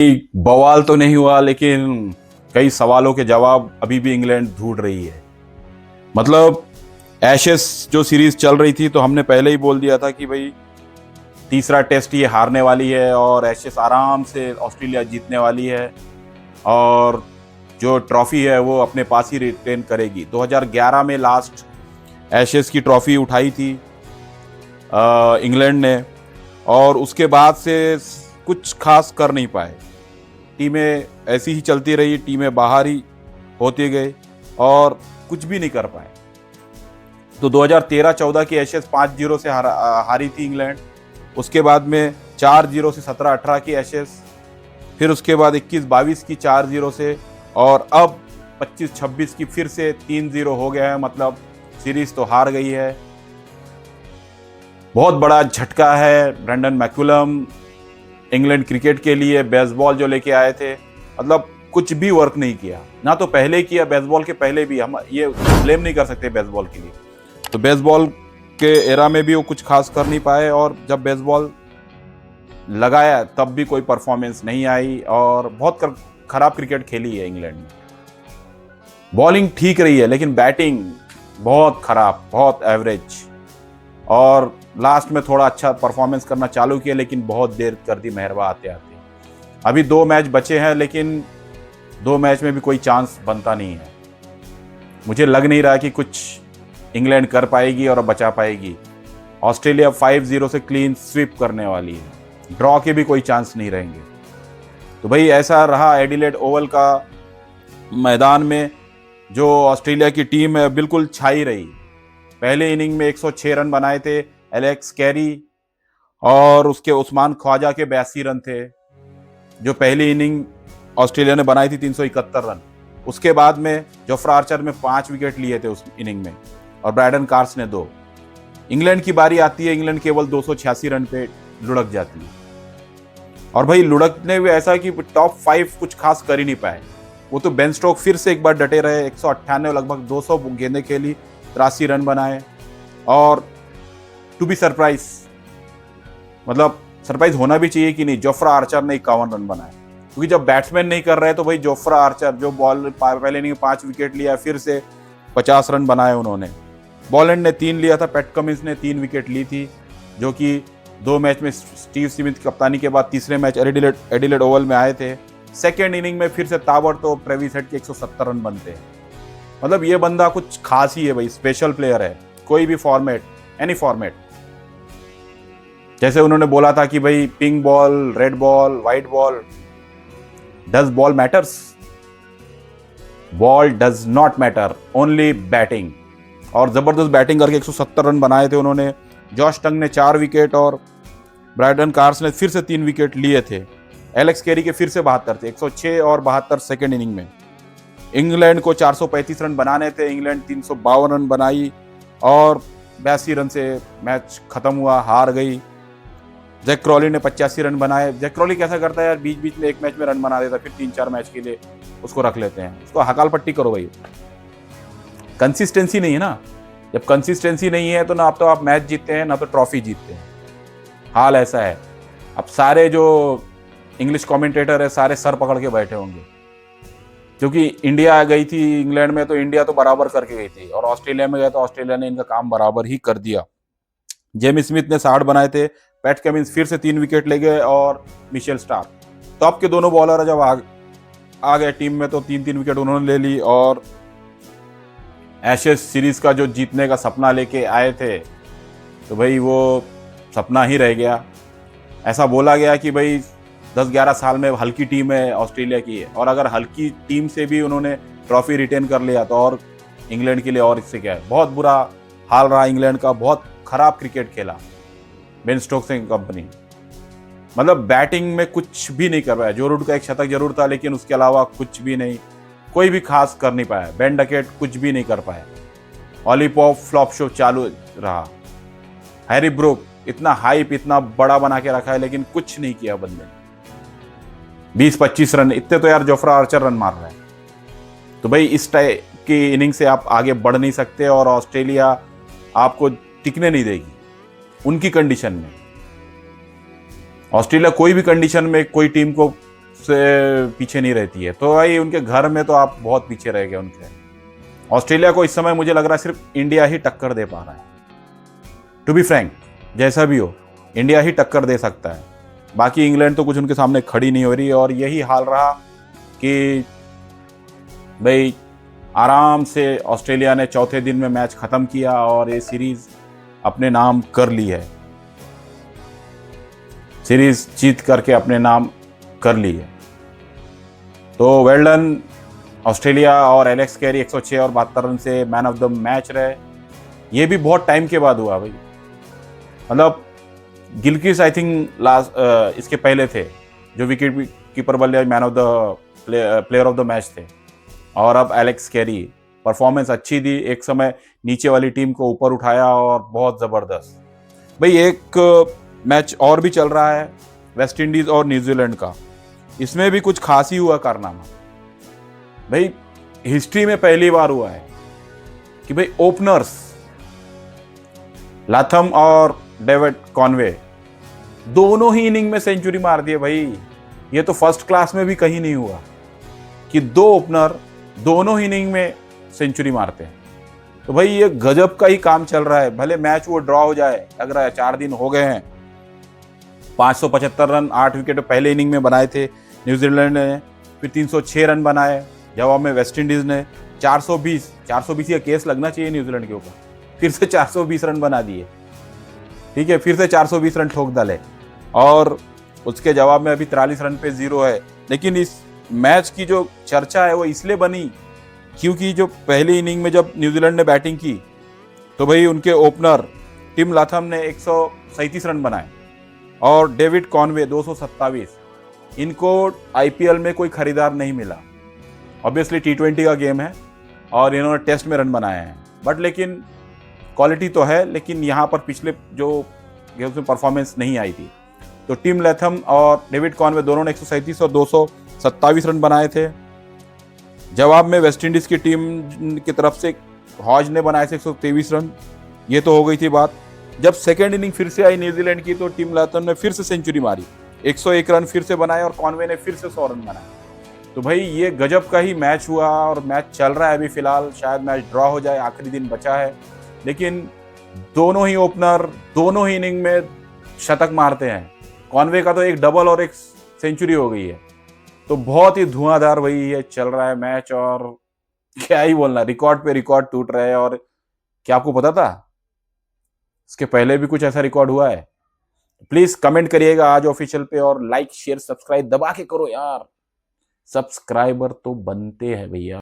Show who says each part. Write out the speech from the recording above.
Speaker 1: बवाल तो नहीं हुआ, लेकिन कई सवालों के जवाब अभी भी इंग्लैंड ढूंढ रही है। मतलब एशेस जो सीरीज चल रही थी, तो हमने पहले ही बोल दिया था कि भाई तीसरा टेस्ट ये हारने वाली है और एशेस आराम से ऑस्ट्रेलिया जीतने वाली है और जो ट्रॉफी है वो अपने पास ही रिटेन करेगी। 2011 में लास्ट एशेस की ट्रॉफी उठाई थी इंग्लैंड ने, और उसके बाद से कुछ खास कर नहीं पाए। टीमें ऐसी ही चलती रही, टीमें बाहर ही होते गए और कुछ भी नहीं कर पाए। तो 2013-14 की एशेस 5-0 से हारी थी इंग्लैंड। उसके बाद में 4-0 से 17-18 की एशेस, फिर उसके बाद 21-22 की 4-0 से, और अब 25-26 की फिर से 3-0 हो गया है। मतलब सीरीज तो हार गई है। बहुत बड़ा झटका है ब्रेंडन मैकुलम इंग्लैंड क्रिकेट के लिए। बेसबॉल जो लेके आए थे, मतलब कुछ भी वर्क नहीं किया। ना तो पहले किया, बेसबॉल के पहले भी हम ये ब्लेम नहीं कर सकते बेसबॉल के लिए। तो बेसबॉल के एरा में भी वो कुछ खास कर नहीं पाए, और जब बेसबॉल लगाया तब भी कोई परफॉर्मेंस नहीं आई, और बहुत खराब क्रिकेट खेली है इंग्लैंड ने। बॉलिंग ठीक रही है, लेकिन बैटिंग बहुत खराब, बहुत एवरेज, और लास्ट में थोड़ा अच्छा परफॉर्मेंस करना चालू किया, लेकिन बहुत देर कर दी मेहरबा आते आते। अभी 2 मैच बचे हैं, लेकिन 2 मैच में भी कोई चांस बनता नहीं है। मुझे लग नहीं रहा कि कुछ इंग्लैंड कर पाएगी और बचा पाएगी। ऑस्ट्रेलिया 5-0 से क्लीन स्वीप करने वाली है। ड्रॉ के भी कोई चांस नहीं रहेंगे। तो भाई ऐसा रहा एडिलेड ओवल का मैदान में, जो ऑस्ट्रेलिया की टीम है बिल्कुल छाई रही। पहले इनिंग में 106 रन बनाए थे एलेक्स कैरी, और उसके उस्मान ख्वाजा के 82 रन थे। जो पहली इनिंग ऑस्ट्रेलिया ने बनाई थी 371 रन। उसके बाद में जोफ्रा आर्चर में 5 विकेट लिए थे उस इनिंग में, और ब्रैडन कार्स ने 2। इंग्लैंड की बारी आती है, इंग्लैंड केवल 286 रन पे लुढ़क जाती है। और भाई लुढ़कने में ऐसा कि टॉप 5 कुछ खास कर ही नहीं पाए। वो तो बेन स्टोक फिर से एक बार डटे रहे, 198 लगभग 200 गेंदें खेली, 83 रन बनाए। और टू बी सरप्राइज, मतलब सरप्राइज होना भी चाहिए कि नहीं, जोफ्रा आर्चर ने 51 रन बनाए। क्योंकि जब बैट्समैन नहीं कर रहे तो भाई जोफ्रा आर्चर जो बॉल पहले इनिंग में 5 विकेट लिया, फिर से 50 रन बनाए उन्होंने। बॉलैंड ने 3 लिया था, पैट कमिंस ने 3 विकेट ली थी, जो कि 2 मैच में स्टीव स्मिथ की कप्तानी के बाद तीसरे मैच एडिलेड ओवल में आए थे। सेकेंड इनिंग में फिर से ताबड़तोड़ ट्रेविस हेड के 170 रन बनते हैं। मतलब ये बंदा कुछ खास ही है भाई, स्पेशल प्लेयर है। कोई भी फॉर्मेट, एनी फॉर्मेट, जैसे उन्होंने बोला था कि भाई pink ball, red ball, white ball, does ball matters? Ball does not matter, only batting. और जबरदस्त बैटिंग करके 170 रन बनाए थे उन्होंने। जॉश टंग ने 4 विकेट और ब्रायडन कार्स ने फिर से 3 विकेट लिए थे। एलेक्स कैरी के फिर से 72 थे, 106 और 72 सेकेंड इनिंग में। इंग्लैंड को 435 रन बनाने थे, इंग्लैंड 352 रन बनाई और 82 रन से मैच खत्म हुआ, हार गई। जैक क्रॉली ने 85 रन बनाए। जैक क्रॉली कैसा करता है यार, बीच बीच में एक मैच में रन बना देता, फिर 3-4 मैच के लिए उसको रख लेते हैं। उसको हकाल पट्टी करो भाई। कंसिस्टेंसी नहीं है ना। जब कंसिस्टेंसी नहीं है तो ना तो आप मैच जीतते हैं, ना तो ट्रॉफी जीतते हैं। हाल ऐसा है। अब सारे जो इंग्लिश कमेंटेटर है सारे सर पकड़ के बैठे होंगे, क्योंकि इंडिया गई थी इंग्लैंड में तो इंडिया तो बराबर करके गई थी, और ऑस्ट्रेलिया में गया तो ऑस्ट्रेलिया ने इनका काम बराबर ही कर दिया। जेमी स्मिथ ने 60 बनाए थे, पैट कमिंस फिर से 3 विकेट ले गए, और मिशेल स्टार्क टॉप के दोनों बॉलर जब आ गए टीम में तो 3-3 विकेट उन्होंने ले ली। और एशेस सीरीज का जो जीतने का सपना लेके आए थे, तो भाई वो सपना ही रह गया। ऐसा बोला गया कि भाई 10-11 साल में हल्की टीम है ऑस्ट्रेलिया की है, और अगर हल्की टीम से भी उन्होंने ट्रॉफी रिटेन कर लिया तो और इंग्लैंड के लिए और इससे क्या है। बहुत बुरा हाल रहा इंग्लैंड का, बहुत खराब क्रिकेट खेला बेन स्टोक्स एंड कंपनी। मतलब बैटिंग में कुछ भी नहीं कर पाया। जो रूट का एक शतक जरूर था, लेकिन उसके अलावा कुछ भी नहीं, कोई भी खास कर नहीं पाया। बेन डकेट कुछ भी नहीं कर पाया। ऑली पॉप फ्लॉप शो चालू रहा। हैरी ब्रूक इतना हाइप, इतना बड़ा बना के रखा है, लेकिन कुछ नहीं किया बंदे ने। 20-25 रन, इतने तो यार जोफ्रा आर्चर रन मार रहा है। तो भाई इस टाइप की इनिंग से आप आगे बढ़ नहीं सकते, और ऑस्ट्रेलिया आपको टिकने नहीं देगी उनकी कंडीशन में। ऑस्ट्रेलिया कोई भी कंडीशन में कोई टीम को से पीछे नहीं रहती है। तो भाई उनके घर में तो आप बहुत पीछे रह गए उनके। ऑस्ट्रेलिया को इस समय मुझे लग रहा है सिर्फ इंडिया ही टक्कर दे पा रहा है। टू बी फ्रैंक, जैसा भी हो, इंडिया ही टक्कर दे सकता है। बाकी इंग्लैंड तो कुछ उनके सामने खड़ी नहीं हो रही। और यही हाल रहा कि भाई आराम से ऑस्ट्रेलिया ने चौथे दिन में मैच खत्म किया और ये सीरीज अपने नाम कर ली है। सीरीज जीत करके अपने नाम कर ली है। तो वेल डन ऑस्ट्रेलिया। और एलेक्स कैरी 106 और 72 रन से मैन ऑफ द मैच रहे। ये भी बहुत टाइम के बाद हुआ भाई। मतलब गिलक्रिस्ट आई थिंक लास्ट इसके पहले थे जो विकेट कीपर बल्लेबाज man of the player of the match थे। और अब एलेक्स कैरी, परफॉर्मेंस अच्छी दी, एक समय नीचे वाली टीम को ऊपर उठाया और बहुत ज़बरदस्त। भाई एक मैच और भी चल रहा है वेस्ट इंडीज़ और न्यूजीलैंड का। इसमें भी कुछ खास ही हुआ कारनामा। भाई हिस्ट्री में पहली बार हुआ है कि भाई ओपनर्स लाथम और डेविड कॉनवे दोनों ही इनिंग में सेंचुरी मार दिए। भाई ये तो फर्स्ट क्लास में भी कहीं नहीं हुआ कि दो ओपनर दोनों ही इनिंग में सेंचुरी मारते हैं। तो भाई ये गजब का ही काम चल रहा है। भले मैच वो ड्रॉ हो जाए, लग रहा है 4 दिन हो गए हैं। 575 रन 8 विकेट पहले इनिंग में बनाए थे न्यूजीलैंड ने, फिर 306 रन बनाए। जवाब में वेस्ट इंडीज ने 420 का केस लगना चाहिए न्यूजीलैंड के ऊपर, फिर से 420 रन बना दिए। ठीक है, फिर से 420 रन ठोक डाले। और उसके जवाब में अभी 43 रन पे 0 है। लेकिन इस मैच की जो चर्चा है वो इसलिए बनी क्योंकि जो पहली इनिंग में जब न्यूजीलैंड ने बैटिंग की तो भाई उनके ओपनर टिम लाथम ने 137 रन बनाए और डेविड कॉनवे 227। इनको आईपीएल में कोई खरीदार नहीं मिला। ऑब्वियसली T20 का गेम है और इन्होंने टेस्ट में रन बनाए हैं, बट लेकिन क्वालिटी तो है। लेकिन यहाँ पर पिछले जो गेम्स में परफॉर्मेंस नहीं आई थी। तो टिम लाथम और डेविड कॉनवे दोनों ने 137 और 227 रन बनाए थे। जवाब में वेस्ट इंडीज़ की टीम की तरफ से हॉज ने बनाए थे 123 रन। ये तो हो गई थी बात। जब सेकेंड इनिंग फिर से आई न्यूजीलैंड की तो टिम लाथम ने फिर से सेंचुरी मारी, 101 रन फिर से बनाए और कॉनवे ने फिर से 100 रन बनाए। तो भाई ये गजब का ही मैच हुआ और मैच चल रहा है अभी फिलहाल। शायद मैच ड्रॉ हो जाए, आखिरी दिन बचा है। लेकिन दोनों ही ओपनर दोनों ही इनिंग में शतक मारते हैं। कॉनवे का तो एक डबल और एक सेंचुरी हो गई है। तो बहुत ही धुआंधार वही ये चल रहा है मैच। और क्या ही बोलना, रिकॉर्ड पे रिकॉर्ड टूट रहे हैं। और क्या आपको पता था इसके पहले भी कुछ ऐसा रिकॉर्ड हुआ है? प्लीज कमेंट करिएगा आज ऑफिशियल पे और लाइक शेयर सब्सक्राइब दबा के करो यार। सब्सक्राइबर तो बनते हैं भैया।